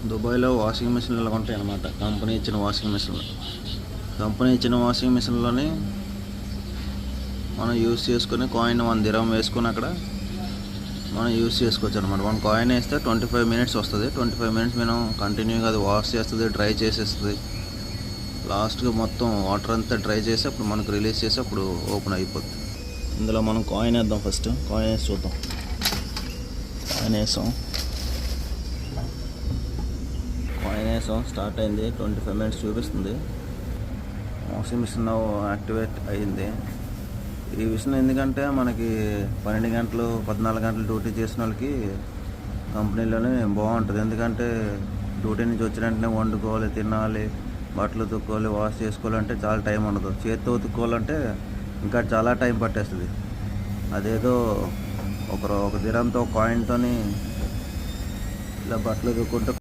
దుబాయ్లో వాషింగ్ మిషన్లు ఇలా ఉంటాయి అన్నమాట. కంపెనీ ఇచ్చిన వాషింగ్ మిషన్లోని మనం యూస్ చేసుకుని కాయిన్ 1 దిరం వేసుకుని అక్కడ మనం యూస్ చేసుకోవచ్చు అనమాట. 1 కాయిన్ వేస్తే 25 మినిట్స్ వస్తుంది. 25 మినిట్స్ మనం కంటిన్యూగా అది వాష్ చేస్తుంది, డ్రై చేసేస్తుంది. లాస్ట్గా మొత్తం వాటర్ అంతా డ్రై చేసి అప్పుడు మనకు రిలీజ్ చేసి అప్పుడు ఓపెన్ అయిపోద్ది. ఇందులో మనం కాయిన్ వేద్దాం. ఫస్ట్ కాయిన్ వేసి చూద్దాం. కాయిన్ వేసాం, స్టార్ట్ అయింది. 25 మినిట్స్ చూపిస్తుంది. వాషింగ్ మిషన్ యాక్టివేట్ అయ్యింది. ఈ విషయం ఎందుకంటే మనకి 12 గంటలు 14 గంటలు డ్యూటీ చేసిన వాళ్ళకి కంపెనీలోనే బాగుంటుంది. ఎందుకంటే డ్యూటీ నుంచి వచ్చిన వెంటనే వండుకోవాలి, తినాలి, బట్టలు ఉతుక్కోవాలి, వాష్ చేసుకోవాలంటే చాలా టైం ఉండదు. చేతితో ఉతుక్కోవాలంటే ఇంకా చాలా టైం పట్టేస్తుంది. అదేదో ఒక దిరంతో కాయిన్తో ఇలా బట్టలు ఉతుక్కుంటూ